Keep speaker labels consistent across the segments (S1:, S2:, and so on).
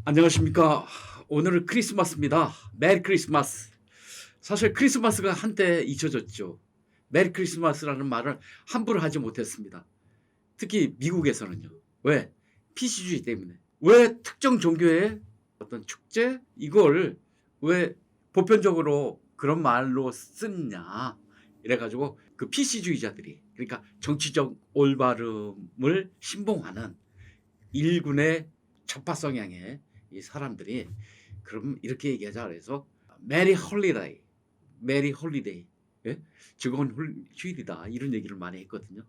S1: 안녕하십니까. 오늘은 크리스마스입니다. 메리 크리스마스. 사실 크리스마스가 한때 잊혀졌죠. 메리 크리스마스라는 말을 함부로 하지 못했습니다. 특히 미국에서는요. 왜? 피시주의 때문에. 왜 특정 종교의 어떤 축제? 이걸 왜 보편적으로 그런 말로 쓰느냐. 이래가지고 그 피시주의자들이, 그러니까 정치적 올바름을 신봉하는 일군의 좌파 성향의 이 사람들이 그럼 이렇게 얘기하자 그래서 메리 홀리데이, 메리 홀리데이, 예? 즐거운 휴일이다 이런 얘기를 많이 했거든요.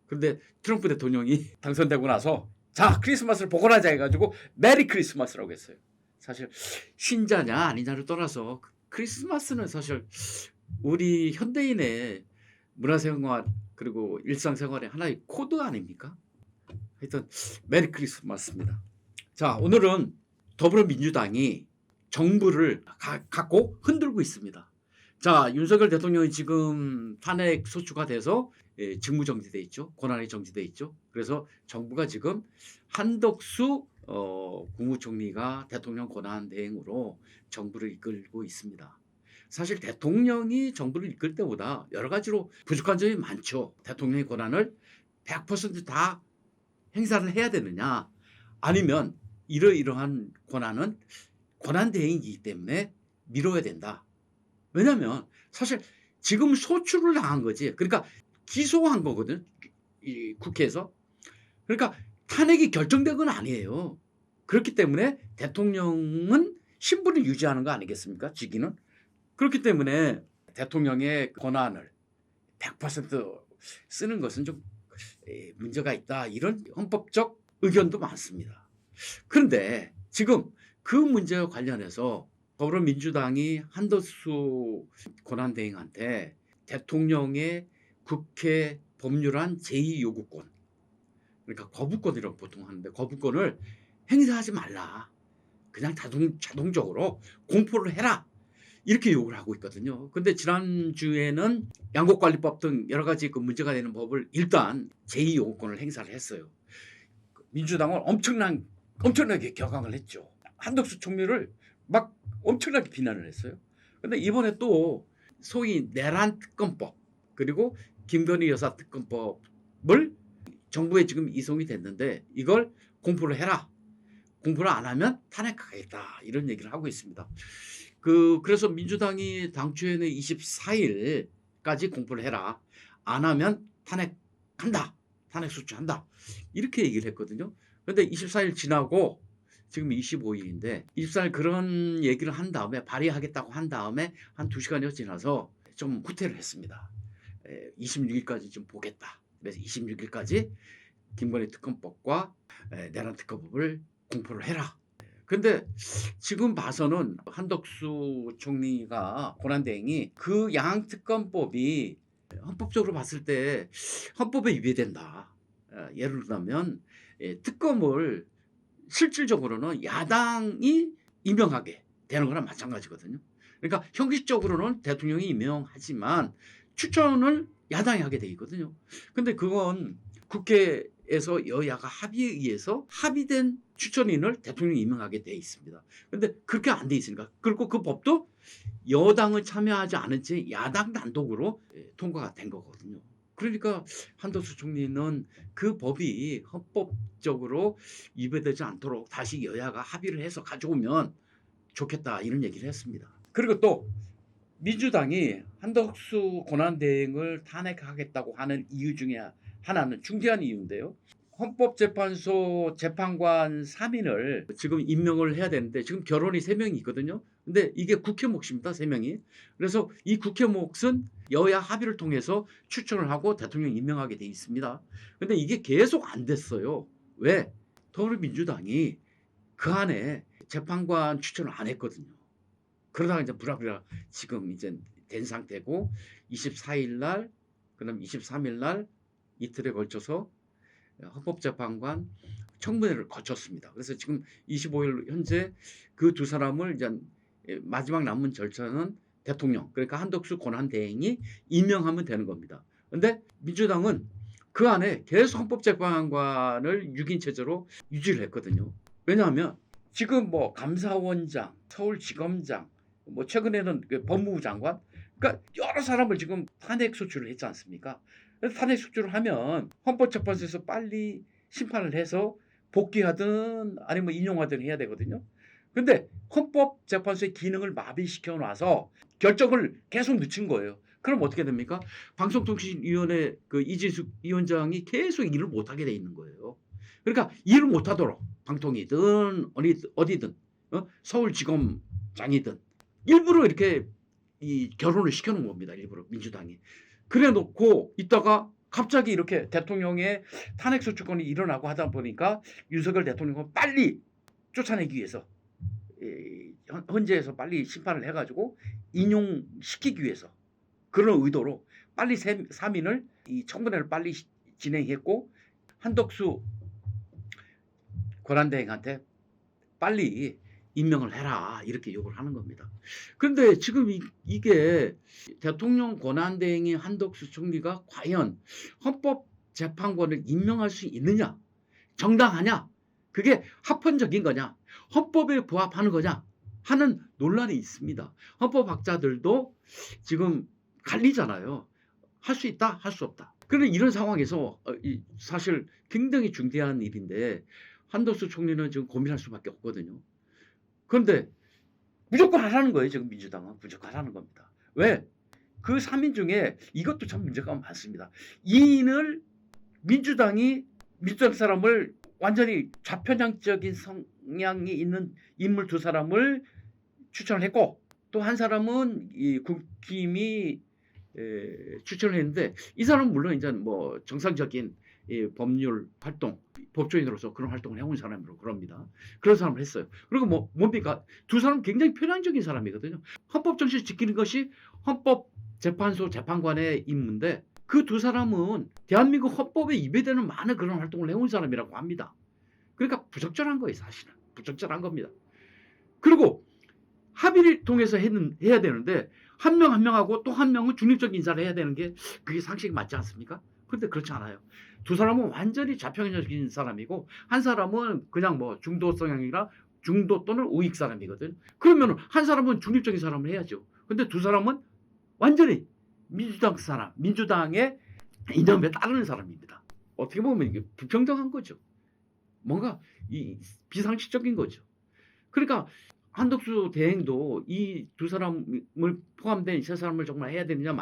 S1: 그런데 트럼프 대통령이 당선되고 나서 자 크리스마스를 복원하자 해가지고 메리 크리스마스라고 했어요. 사실 신자냐 아니냐를 떠나서 크리스마스는 사실 우리 현대인의 문화생활 그리고 일상생활의 하나의 코드 아닙니까? 하여튼 메리 크리스마스입니다. 자, 오늘은 더불어민주당이 정부를 갖고 흔들고 있습니다. 자, 윤석열 대통령이 지금 탄핵 소추가 돼서 직무정지돼 있죠. 권한이 정지돼 있죠. 그래서 정부가 지금 한덕수 국무총리가 대통령 권한 대행으로 정부를 이끌고 있습니다. 사실 대통령이 정부를 이끌 때보다 여러 가지로 부족한 점이 많죠. 대통령의 권한을 100%다 행사를 해야 되느냐 아니면 이러이러한 권한은 권한 대행이기 때문에 미뤄야 된다. 왜냐하면 사실 지금 소추를 당한 거지. 그러니까 기소한 거거든. 이 국회에서. 그러니까 탄핵이 결정된 건 아니에요. 그렇기 때문에 대통령은 신분을 유지하는 거 아니겠습니까? 직위는. 그렇기 때문에 대통령의 권한을 100% 쓰는 것은 좀 문제가 있다. 이런 헌법적 의견도 많습니다. 그런데 지금 그 문제와 관련해서 더불어민주당이 한덕수 권한대행한테 대통령의 국회 법률안 제2요구권, 그러니까 거부권이라고 보통 하는데 거부권을 행사하지 말라. 그냥 자동적으로 공포를 해라. 이렇게 요구를 하고 있거든요. 근데 지난주에는 양곡관리법 등 여러 가지 그 문제가 되는 법을 일단 제2요구권을 행사를 했어요. 민주당은 엄청나게 격앙을 했죠. 한덕수 총리를 막 엄청나게 비난을 했어요. 근데 이번에 또 소위 내란 특검법 그리고 김건희 여사 특검법을 정부에 지금 이송이 됐는데 이걸 공포를 해라. 공포를 안 하면 탄핵하겠다. 이런 얘기를 하고 있습니다. 그래서 민주당이 당초에는 24일까지 공포를 해라. 안 하면 탄핵한다. 탄핵 소추한다. 이렇게 얘기를 했거든요. 그런데 24일 지나고 지금 25일인데 24일 그런 얘기를 한 다음에 발의하겠다고 한 다음에 한 2시간여 지나서 좀 후퇴를 했습니다. 26일까지 좀 보겠다. 그래서 26일까지 김건희 특검법과 내란 특검법을 공포를 해라. 근데 지금 봐서는 한덕수 총리가 권한대행이 그 양특검법이 헌법적으로 봤을 때 헌법에 위배된다. 예를 들면 특검을 실질적으로는 야당이 임명하게 되는 거랑 마찬가지거든요. 그러니까 형식적으로는 대통령이 임명하지만 추천을 야당이 하게 돼 있거든요. 근데 그건 국회에서 여야가 합의에 의해서 합의된 추천인을 대통령이 임명하게 돼 있습니다. 근데 그렇게 안 돼 있으니까. 그리고 그 법도 여당을 참여하지 않은 채 야당 단독으로 통과가 된 거거든요. 그러니까 한덕수 총리는 그 법이 헌법적으로 위배되지 않도록 다시 여야가 합의를 해서 가져오면 좋겠다 이런 얘기를 했습니다. 그리고 또 민주당이 한덕수 권한대행을 탄핵하겠다고 하는 이유 중에 하나는 중대한 이유인데요. 헌법재판소 재판관 3인을 지금 임명을 해야 되는데 지금 결혼이 3명이 있거든요. 근데 이게 국회 몫입니다. 3명이. 그래서 이 국회 몫은 여야 합의를 통해서 추천을 하고 대통령 임명하게 돼 있습니다. 근데 이게 계속 안 됐어요. 왜? 더불어민주당이 그 안에 재판관 추천을 안 했거든요. 그러다가 이제 부랴부랴 지금 이제 된 상태고 24일 날 그다음 23일 날 이틀에 걸쳐서 헌법재판관 청문회를 거쳤습니다. 그래서 지금 25일 현재 그 두 사람을 이제 마지막 남은 절차는 대통령 그러니까 한덕수 권한대행이 임명하면 되는 겁니다. 그런데 민주당은 그 안에 계속 헌법재판관을 6인 체제로 유지를 했거든요. 왜냐하면 지금 뭐 감사원장, 서울지검장, 뭐 최근에는 그 법무부 장관, 그러니까 여러 사람을 지금 탄핵 소추를 했지 않습니까? 그래서 탄핵 소추를 하면 헌법재판소에서 빨리 심판을 해서 복귀하든 아니면 인용하든 해야 되거든요. 근데 헌법재판소의 기능을 마비시켜 놔서 결정을 계속 늦춘 거예요. 그럼 어떻게 됩니까? 방송통신위원회 그 이진숙 위원장이 계속 일을 못하게 돼 있는 거예요. 그러니까 일을 못하도록 방통이든 어디든 서울지검장이든 일부러 이렇게 이 결혼을 시켜놓은 겁니다. 일부러 민주당이. 그래 놓고 있다가 갑자기 이렇게 대통령의 탄핵소추권이 일어나고 하다 보니까 윤석열 대통령은 빨리 쫓아내기 위해서 헌재에서 빨리 심판을 해가지고 인용시키기 위해서 그런 의도로 빨리 3인을 이 청문회를 빨리 진행했고 한덕수 권한대행한테 빨리 임명을 해라 이렇게 요구를 하는 겁니다. 그런데 지금 이게 대통령 권한대행인 한덕수 총리가 과연 헌법재판관을 임명할 수 있느냐, 정당하냐, 그게 합헌적인 거냐, 헌법에 부합하는 거냐 하는 논란이 있습니다. 헌법학자들도 지금 갈리잖아요. 할 수 있다, 할 수 없다. 그런데 이런 상황에서 사실 굉장히 중대한 일인데 한덕수 총리는 지금 고민할 수밖에 없거든요. 그런데 무조건 하라는 거예요. 지금 민주당은 무조건 하라는 겁니다. 왜? 그 3인 중에 이것도 참 문제가 많습니다. 2인을 민주당 사람을 완전히 좌편향적인 성향이 있는 인물 2사람을 추천을 했고 또 한 사람은 이 국힘이 추천을 했는데 이 사람은 물론 이제 뭐 정상적인 법률 활동, 법조인으로서 그런 활동을 해온 사람으로 그럽니다. 그런 사람을 했어요. 그리고 뭡니까? 2사람 굉장히 편향적인 사람이거든요. 헌법 정신을 지키는 것이 헌법재판소 재판관의 임무인데 그 2사람은 대한민국 헌법에 위배되는 많은 그런 활동을 해온 사람이라고 합니다. 그러니까 부적절한 거예요, 사실은. 부적절한 겁니다. 그리고 합의를 통해서 해야 되는데 한 명 한 명하고 또 한 명은 중립적 인사를 해야 되는 게 그게 상식이 맞지 않습니까? 그런데 그렇지 않아요. 2사람은 완전히 좌편적인 사람이고 한 사람은 그냥 뭐 중도 성향이나 중도 또는 우익 사람이거든. 그러면 한 사람은 중립적인 사람을 해야죠. 근데 2사람은 완전히 민주당 사람, 민주당의 이념에 따르는 사람입니다. 어떻게 보면 이게 불평등한 거죠. 뭔가 비상식적인 거죠. 그러니까 한덕수 대행도 이 2사람을 포함된 3사람을 정말 해야 되느냐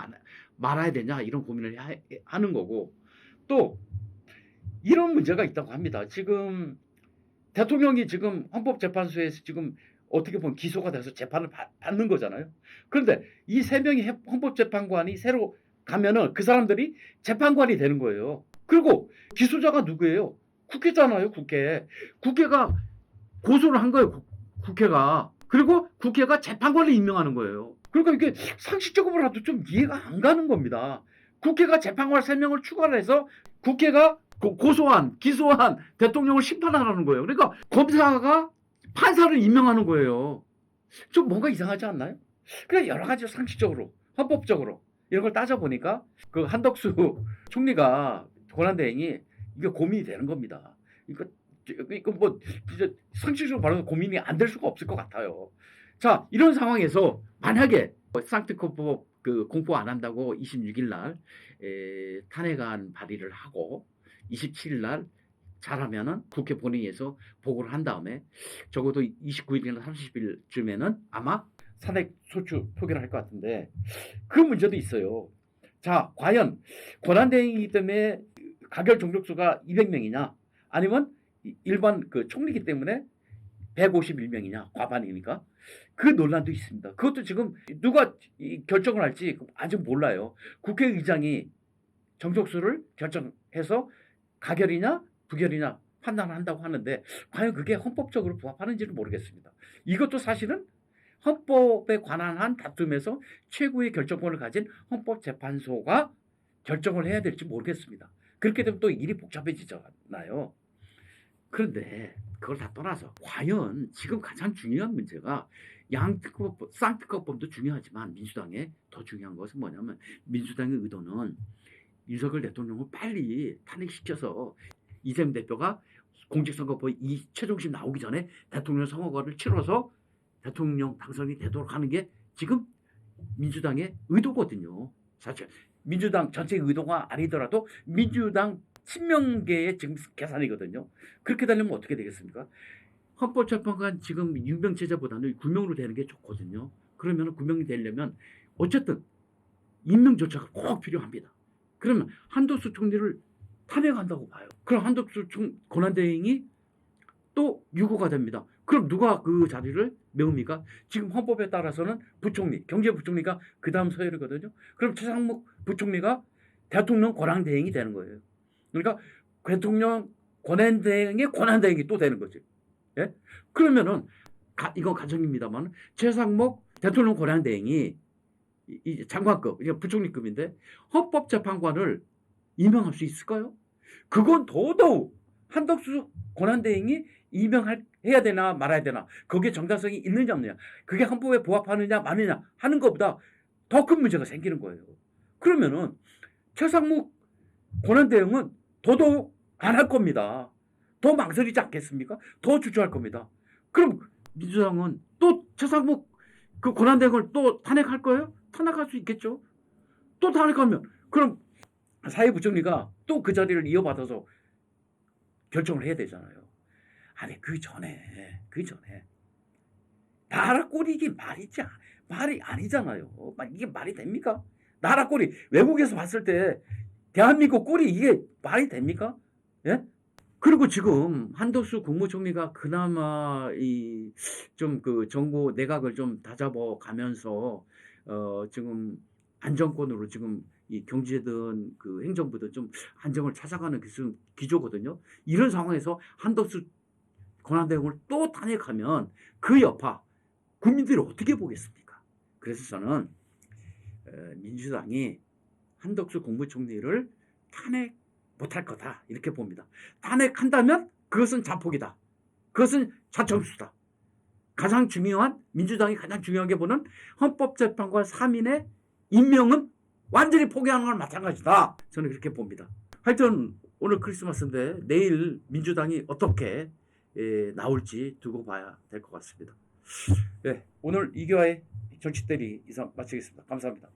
S1: 말아야 되냐 이런 고민을 하는 거고 또 이런 문제가 있다고 합니다. 지금 대통령이 지금 헌법재판소에서 지금 어떻게 보면 기소가 돼서 재판을 받는 거잖아요. 그런데 이 3명의 헌법재판관이 새로 가면은 그 사람들이 재판관이 되는 거예요. 그리고 기소자가 누구예요? 국회잖아요, 국회. 국회가 고소를 한 거예요, 국회가. 그리고 국회가 재판관을 임명하는 거예요. 그러니까 이게 상식적으로라도 좀 이해가 안 가는 겁니다. 국회가 재판관 3명을 추가를 해서 국회가 고소한, 기소한 대통령을 심판하라는 거예요. 그러니까 검사가 판사를 임명하는 거예요. 좀 뭔가 이상하지 않나요? 그냥 여러 가지 상식적으로, 헌법적으로 이런 걸 따져보니까 그 한덕수 총리가 권한대행이 이게 고민이 되는 겁니다. 이거 뭐 진짜 상식적으로 말하면 고민이 안 될 수가 없을 것 같아요. 자, 이런 상황에서 만약에 쌍특허법 그 공포 안 한다고 26일 날 탄핵안 발의를 하고 27일 날 잘하면은 국회 본회의에서 보고를 한 다음에 적어도 29일이나 30일쯤에는 아마 탄핵 소추 표결을 할 것 같은데 그 문제도 있어요. 자, 과연 권한대행이기 때문에 가결 종족수가 200명이냐 아니면 일반 그 총리이기 때문에 151명이냐 과반이니까 그 논란도 있습니다. 그것도 지금 누가 결정을 할지 아직 몰라요. 국회의장이 정족수를 결정해서 가결이냐 부결이냐 판단을 한다고 하는데 과연 그게 헌법적으로 부합하는지는 모르겠습니다. 이것도 사실은 헌법에 관한 한 다툼에서 최고의 결정권을 가진 헌법재판소가 결정을 해야 될지 모르겠습니다. 그렇게 되면 또 일이 복잡해지잖아요. 그런데 그걸 다 떠나서 과연 지금 가장 중요한 문제가 양특허법, 쌍특허법도 중요하지만 민주당의 더 중요한 것은 뭐냐면 민주당의 의도는 윤석열 대통령을 빨리 탄핵시켜서 이재명 대표가 공직선거법 이 최종심 나오기 전에 대통령 선거를 치러서 대통령 당선이 되도록 하는 게 지금 민주당의 의도거든요. 사실 민주당 전체 의도가 아니더라도 민주당 친명계의 지금 계산이거든요. 그렇게 되려면 어떻게 되겠습니까? 헌법재판관 지금 임명체제보다는 구명으로 되는 게 좋거든요. 그러면 구명이 되려면 어쨌든 임명조차가 꼭 필요합니다. 그러면 한덕수 총리를 탄핵한다고 봐요. 그럼 한덕수 권한대행이 또 유고가 됩니다. 그럼 누가 그 자리를 메웁니까? 지금 헌법에 따라서는 부총리, 경제부총리가 그 다음 서열이거든요. 그럼 최상목 부총리가 대통령 권한대행이 되는 거예요. 그러니까 대통령 권한대행의 권한대행이 또 되는 거지. 예? 그러면은 이건 가정입니다만 최상목 대통령 권한대행이 이 장관급, 이게 부총리급인데 헌법재판관을 임명할 수 있을까요? 그건 더더욱 한덕수 권한대행이 임명해야 되나 말아야 되나, 거기에 정당성이 있느냐 없느냐, 그게 헌법에 부합하느냐 마느냐 하는 것보다 더 큰 문제가 생기는 거예요. 그러면은 최상목 권한대행은 더더욱 안 할 겁니다. 더 망설이지 않겠습니까? 더 주저할 겁니다. 그럼 민주당은 또 최상목 그 권한대행을 또 탄핵할 거예요? 탄핵할 수 있겠죠. 또 탄핵하면 그럼 사회부총리가 또 그 자리를 이어받아서 결정을 해야 되잖아요. 아니 그 전에 나라 꼴이 이게 말이 아니잖아요. 이게 말이 됩니까? 나라 꼴이 외국에서 봤을 때 대한민국 꼴이 이게 말이 됩니까? 예? 그리고 지금 한덕수 국무총리가 그나마 이 좀 그 정부 내각을 좀 다잡아 가면서 지금 안정권으로 지금 이 경제든 그 행정부든 좀 안정을 찾아가는 기조거든요. 이런 상황에서 한덕수 권한대행을 또 탄핵하면 그 여파 국민들이 어떻게 보겠습니까? 그래서 저는 민주당이 한덕수 국무총리를 탄핵 못할 거다 이렇게 봅니다. 탄핵한다면 그것은 자폭이다. 그것은 자청수다. 가장 중요한 민주당이 가장 중요하게 보는 헌법재판관 3인의 임명은 완전히 포기하는 건 마찬가지다. 저는 그렇게 봅니다. 하여튼 오늘 크리스마스인데 내일 민주당이 어떻게 나올지 두고 봐야 될 것 같습니다. 네, 오늘 이교화의 정치대리 이상 마치겠습니다. 감사합니다.